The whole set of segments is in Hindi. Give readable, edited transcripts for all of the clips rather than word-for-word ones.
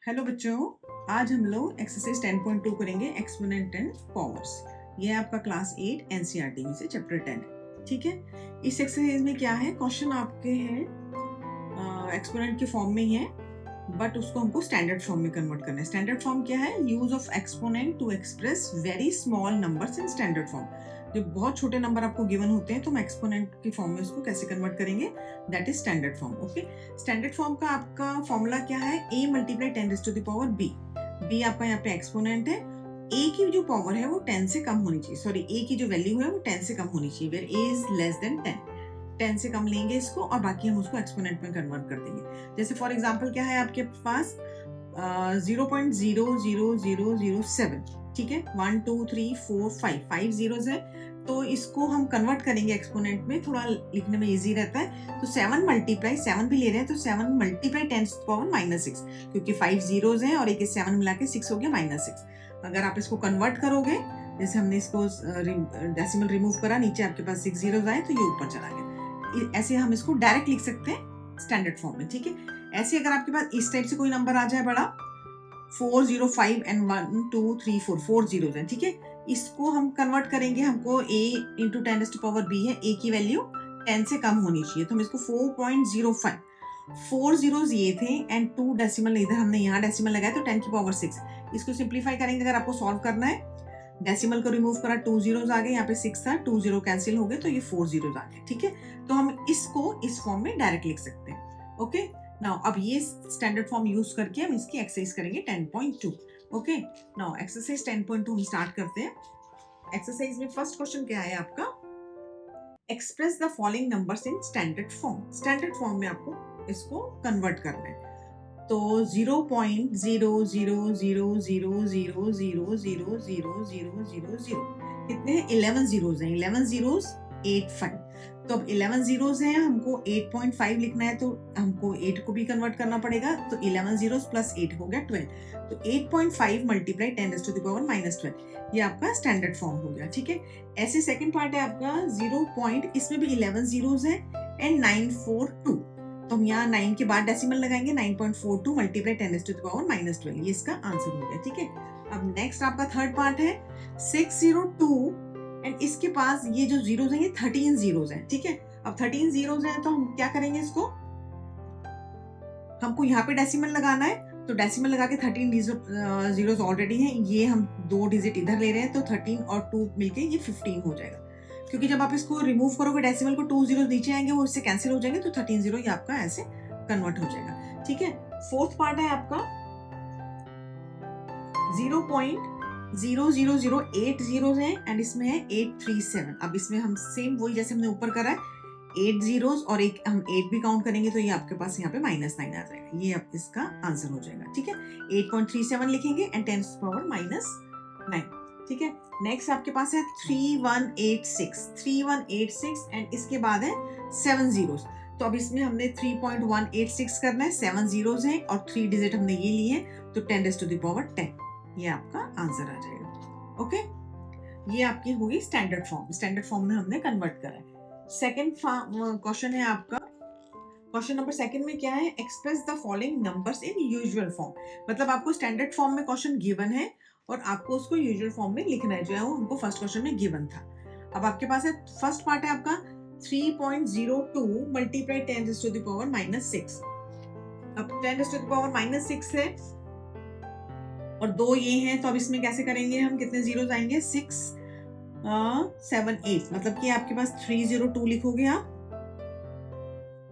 हेलो बच्चों, आज हम लोग एक्सरसाइज 10.2 करेंगे एक्सपोनेंट एंड पावर्स। ये है आपका क्लास 8 एनसीईआरटी में से चैप्टर 10। ठीक है, इस एक्सरसाइज में क्या है, क्वेश्चन आपके हैं एक्सपोनेंट के फॉर्म में ही है, बट उसको हमको स्टैंडर्ड फॉर्म में कन्वर्ट करना है। स्टैंडर्ड फॉर्म क्या है? Use of exponent to express very small numbers in standard form. जो बहुत छोटे नंबर आपको गिवन होते हैं तो हम एक्सपोनेंट की फॉर्म में उसको कैसे कन्वर्ट करेंगे, that is standard form. Okay, standard form का आपका फॉर्मूला क्या है? a multiply 10 raise to the power b। b आपका यहाँ पे एक्सपोनेंट है। a की जो पावर है वो 10 से कम होनी चाहिए, सॉरी a की जो वैल्यू है वो 10 से कम होनी चाहिए, where a is less than 10। 10 से कम लेंगे इसको और बाकी हम उसको एक्सपोनेंट में कन्वर्ट कर देंगे। जैसे फॉर एग्जांपल क्या है आपके पास 0.00007, ठीक है, 1 2 3 4 5 जीरोस है, तो इसको हम कन्वर्ट करेंगे एक्सपोनेंट में, थोड़ा लिखने में इजी रहता है। तो 7 मल्टीप्लाई 7 भी ले रहे हैं तो 7 मल्टीप्लाई 10 टू पावर -6, क्योंकि 5 जीरोस हैं और एक 7 मिला के 6 हो गया -6। अगर आप इसको कन्वर्ट करोगे, जैसे हमने इसको डेसिमल रिमूव करा, नीचे आपके पास 6 जीरोस आए तो ये ऊपर चला गया। ऐसे हम इसको डायरेक्ट लिख सकते हैं स्टैंडर्ड फॉर्म में। ठीक है, ऐसे अगर आपके पास इस टाइप से कोई नंबर आ जाए बड़ा, 405 एंड 1 2 3 4 4 जीरोस हैं, ठीक है, इसको हम कन्वर्ट करेंगे। हमको a into 10 to power b है, a की वैल्यू 10 से कम होनी चाहिए, तो हम इसको 4.05, 4 जीरोस ये थे एंड 2 डेसिमल इधर हमने यहाँ डेसिमल लगाया तो 10 की पावर 6। इसको सिंप्लीफाई करेंगे, अगर आपको सॉल्व करना है, डेसिमल को रिमूव करा, 2 जीरोस आ गए, यहाँ पे 6 था, 2 जीरो कैंसिल हो गए तो ये 4 जीरोस आ गए। ठीक है, तो हम इसको इस फॉर्म में डायरेक्ट लिख सकते हैं। ओके, नाउ अब ये स्टैंडर्ड फॉर्म यूज करके हम इसकी एक्सरसाइज करेंगे 10.2। ओके, नाउ एक्सरसाइज 10.2 हम स्टार्ट करते हैं। एक्सरसाइज में फर्स्ट क्वेश्चन क्या है आपका? Express the following numbers in standard form. Standard form में आपको इसको कन्वर्ट करना है। तो 0.00000000000 कितने हैं? 11 जीरोस हैं, 11 जीरोस 85। तो अब 11 जीरोस हैं, हमको 8.5 लिखना है, तो हमको 8 को भी कन्वर्ट करना पड़ेगा, तो 11 जीरोस प्लस 8 हो गया 12। तो 8.5 मल्टीप्लाई 10 टू द पावर -12, ये आपका स्टैंडर्ड फॉर्म हो गया। ठीक है, ऐसे सेकंड पार्ट है आपका 0 पॉइंट, इसमें भी 11 जीरोस है एंड 942, तो हम यहाँ 9 के बाद डेसिमल लगाएंगे, 9.42 मल्टीप्लाई 10 टू द पावर -12, ये इसका आंसर हो गया। ठीक है, अब नेक्स्ट आपका थर्ड पार्ट है 602 एंड इसके पास ये जो जीरोस हैं ये 13 जीरोस हैं। ठीक है, अब 13 जीरोस हैं तो हम क्या करेंगे, इसको हमको यहाँ पे डेसिमल लगाना है, तो डेसिमल लगा के 13 जीरोस ऑलरेडी हैं, ये हम 2 डिजिट इधर ले रहे हैं, तो 13 और 2 मिलके ये 15 हो जाएगा, क्योंकि जब आप इसको रिमूव करोगे डेसिमल को, 2 जीरो नीचे आएंगे, वो इससे कैंसिल हो जाएंगे, तो 13 जीरो ये आपका ऐसे कन्वर्ट हो जाएगा। ठीक है, फोर्थ पार्ट है आपका 0.00008 जीरोस हैं एंड इसमें है 837। अब इसमें हम सेम वही जैसे हमने ऊपर करा है, 8 जीरोस और एक हम 8 भी काउंट करेंगे, तो ये आपके पास यहाँ पे -9 आ जाएगा, ये अब इसका आंसर हो जाएगा। ठीक है, 8.37 लिखेंगे एंड 10 पावर -9। ठीक है, नेक्स्ट आपके पास है 3186 एंड इसके बाद है 7 जीरोस। तो अब इसमें हमने 3.186 करना है, 7 जीरोस हैं और 3 डिजिट हमने ये लिए हैं, तो 10 टू द पावर 10, ये आपका आंसर आ जाएगा। ओके, ये आपकी होगी स्टैंडर्ड फॉर्म। स्टैंडर्ड फॉर्म में हमने कन्वर्ट करा है। सेकंड क्वेश्चन है आपका, क्वेश्चन नंबर सेकंड में क्या है? Express the following numbers in usual form. मतलब आपको स्टैंडर्ड फॉर्म में क्वेश्चन गिवन है और आपको उसको यूजुअल फॉर्म में लिखना है, जो है वो हमको फर्स्ट क्वेश्चन में गिवन था। अब आपके पास है, फर्स्ट पार्ट है आपका 3.02 मल्टीप्लाई 10 टू द पावर -6। अब 10 टू द पावर -6 है और 2 ये हैं, तो अब इसमें कैसे करेंगे हम, कितने जीरोस आएंगे? 6 7 8, मतलब कि आपके पास 302 लिखोगे आप,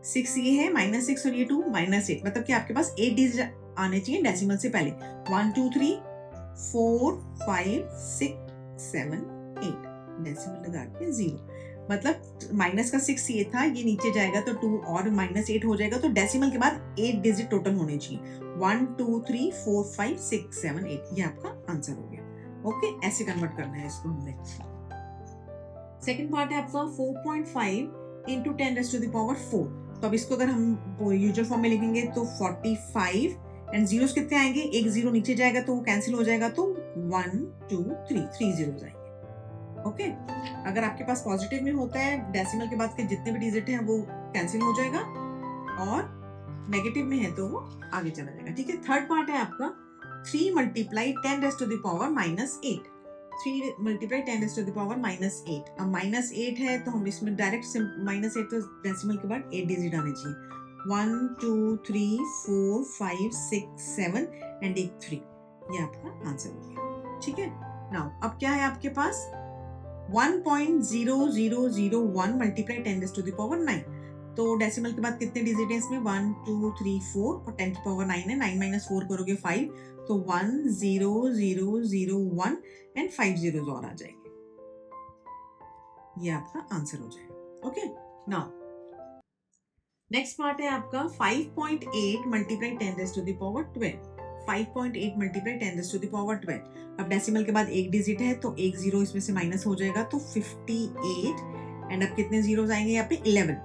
6 ये है -6 और ये 2 -8, मतलब कि आपके पास 8 डिजिट आने चाहिए डेसिमल से पहले। 1 2 3 4 5 6 7 8, डेसिमल लगा के 0, मतलब माइनस का 6 ये था, ये नीचे जाएगा तो 2 और -8 हो जाएगा, तो डेसिमल के बाद 8 डिजिट टोटल होने चाहिए, 1 2 3 4 5 6 7 8, ये आपका आंसर हो गया। ओके, ऐसे कन्वर्ट करना है इसको हमने। सेकंड पार्ट है आपका 4.5 इंटू 10 टू द पावर 4। तो अब इसको अगर हम यूजुअल फॉर्म में लिखेंगे तो 45 एंड जीरोस कितने आएंगे? एक जीरो नीचे जाएगा तो वो कैंसिल हो जाएगा, तो 1 2 3 जीरोस आएंगे। ओके, अगर आपके पास पॉजिटिव में होता है, डेसिमल के बाद के जितने भी डिजिट हैं वो कैंसिल हो जाएगा और नेगेटिव में है तो वो आगे चला जाएगा, ठीक है। थर्ड पार्ट है आपका 3 multiply 10 raise to the power -8। 3 multiply 10 raise to the power -8। अब -8 है तो हम इसमें डायरेक्ट -8 तो डेसिमल के बाद 8 डिजिट आने चाहिए। 1 2 3 4 5 6 7 एंड एक 3, ये आपका आंसर हो गया, ठीक है। नाउ अब क्या है आपके पास 1.0001 multiply 10 raise to the power 9। तो डेसिमल के बाद कितने डिजिट हैं इसमें 1 2 3 4 और 10 की पावर 9 है, 9 माइनस 4 करोगे 5, तो 10001 एंड 5 zeros और आ जाएंगे, ये आपका आंसर हो जाएगा, ओके। नाउ नेक्स्ट पार्ट है आपका 5.8 multiply 10 raise to the power 12। 5.8 multiply 10 raise to the power 12। अब डेसिमल के बाद एक डिजिट है तो एक जीरो इसमें से माइनस हो जाएगा, तो 58 एंड अब कितने जीरोस आएंगे यहाँ पे 11।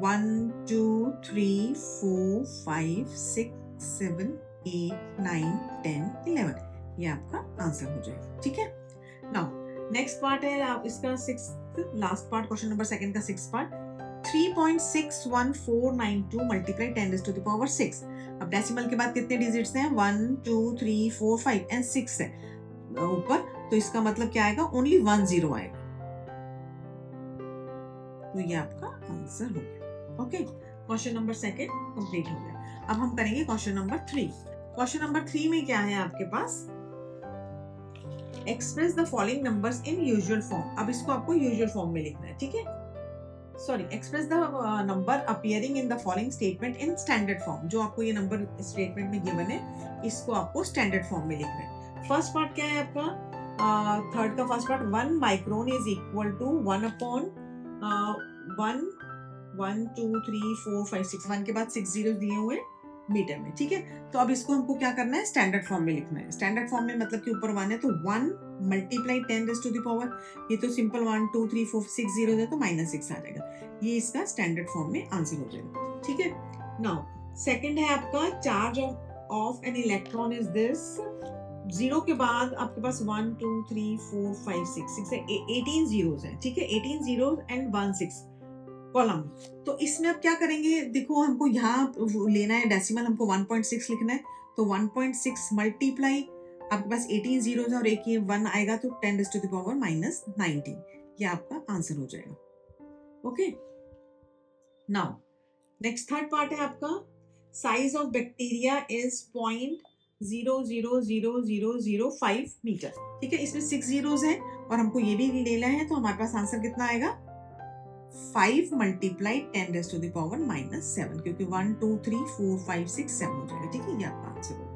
1 2 3 4 5 6 7 8 9 10 11, ये आपका आंसर हो जाएगा, ठीक है। नाउ नेक्स्ट पार्ट है आप इसका 6th last part, question number 2 का 6th part 3.61492 multiply 10 raise to the power 6। अब डेसिमल के बाद कितने डिजिट्स हैं 1 2 3 4 5 एंड 6 है ऊपर, तो इसका मतलब क्या आएगा ओनली 1 0 आएगा, तो ये आपका आंसर हो गया, ओके। क्वेश्चन नंबर 2 कंप्लीट हो गया। अब हम करेंगे क्वेश्चन नंबर 3। क्वेश्चन नंबर 3 में क्या है आपके पास express the following numbers in usual form. अब इसको आपको यूजुअल फॉर्म में लिखना है, ठीक है। Sorry, express the number appearing in the following statement in standard form. जो आपको ये नंबर स्टेटमेंट में गिवन है इसको आपको स्टैंडर्ड फॉर्म में लिखना है। फर्स्ट पार्ट क्या है आपका थर्ड का first part 1 micron is equal to 1 upon 1 1 2 3 4 5 6, 1 के बाद 6 जीरो दिए हुए मीटर में, ठीक है। तो अब इसको हमको क्या करना है स्टैंडर्ड फॉर्म में लिखना है। स्टैंडर्ड फॉर्म में मतलब कि ऊपर 1 है तो 1 multiply 10 raise to the power, ये तो सिंपल 1 2 3 4 6 जीरो है तो -6 आ जाएगा, ये इसका स्टैंडर्ड फॉर्म में आंसर हो जाएगा, ठीक है। नाउ सेकंड है आपका charge of an electron is this. Zero के बाद आपके पास 1 2 3 4 5 6 है, 18 जीरोस है, ठीक है। 18 जीरोस एंड 1 6 कॉलम। तो इसमें अब क्या करेंगे, देखो हमको यहाँ लेना है डेसिमल, हमको 1.6 लिखना है, तो 1.6 मल्टीप्लाई आपके पास 18 जीरोस है और एक ये 1 आएगा तो 10 रेज टू द पावर -19, ये आपका आंसर हो जाएगा, okay. Now next third part है आपका size of bacteria is 0.00005 metre, ठीक है। इसमें 6 जीरोस है और हमको ये भी लेना है, तो हमारे पास आंसर कितना आएगा 5 multiply 10 raise to the power -7, क्योंकि 1 2 3 4 5 6 7 हो जाएगा, ठीक है। ये आपका आंसर हो गया,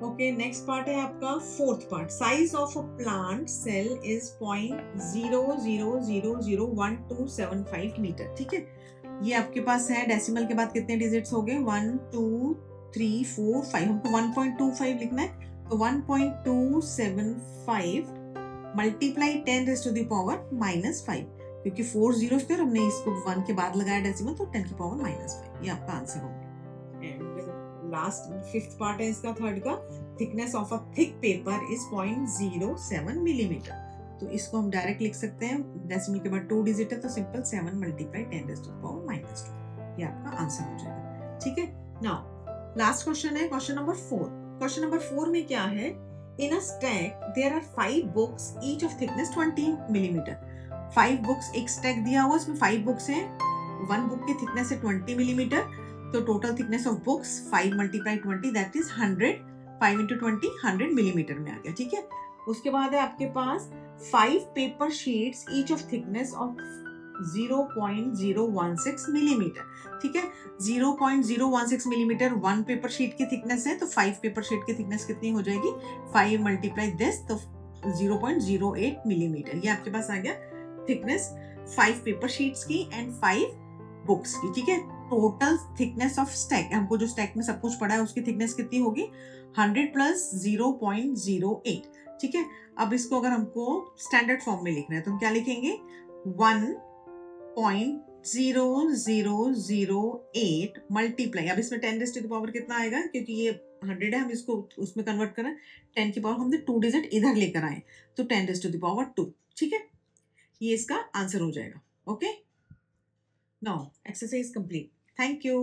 ओके। नेक्स्ट पार्ट है आपका fourth part size of a plant cell is 0.00001275 metre, ठीक है। ये आपके पास है डेसिमल के बाद कितने डिजिट्स हो गए 1 2 3 4 5, हमको 1.25 लिखना है, तो 1.275 multiply 10 raise to the power -5, क्योंकि 4 जीरोस थे और हमने इसको 1 के बाद लगाया डेसिमल, तो 10 की पावर -5, ये आपका आंसर हो गया। एंड लास्ट फिफ्थ पार्ट है इसका थर्ड का thickness of a thick paper is 0.07 millimetre. तो इसको हम डायरेक्ट लिख सकते हैं, डेसिमल के बाद 2 डिजिट है तो simple 7 multiply 10 raise to the power -2, ये आपका आंसर हो जाएगा, ठीक है। नाउ लास्ट क्वेश्चन है क्वेश्चन नंबर 4। क्वेश्चन नंबर 4 में क्या है in a stack there are 5 books each of thickness 20 millimeter। 5 books एक स्टैक दिया हुआ, इसमें 5 बुक्स हैं, 1 बुक की थिकनेस है 20 मिलीमीटर, तो total thickness of books 5 multiply 20 that is 100, 5 into 20 100 millimetre में आ गया, ठीक है। उसके बाद है आपके पास 5 paper sheets each of thickness of 0.016 millimetre, ठीक है। 0.016 मिलीमीटर 1 पेपर शीट की थिकनेस है, तो 5 पेपर शीट की थिकनेस कितनी हो जाएगी 5 मल्टीप्लाई दिस, तो 0.08 मिलीमीटर, ये आपके पास आ गया थिकनेस 5 पेपर शीट्स की एंड 5 बुक्स की, ठीक है। टोटल थिकनेस ऑफ स्टैक, हमको जो स्टैक में सब कुछ पड़ा है उसकी थिकनेस कितनी होगी 100 प्लस 0.08, ठीक है। अब इसको अगर हमको स्टैंडर्ड फॉर्म में लिखना है तो हम क्या लिखेंगे 1.0008 मल्टीप्लाई, अब इसमें 10 रेज टू द पावर कितना आएगा, क्योंकि ये 100 है हम इसको उसमें कन्वर्ट करें 10 की पावर हमने 2 डिजिट इधर लेकर आए, तो 10 रेज टू द पावर 2, ठीक है। ये इसका आंसर हो जाएगा, okay. Now exercise complete. Thank you.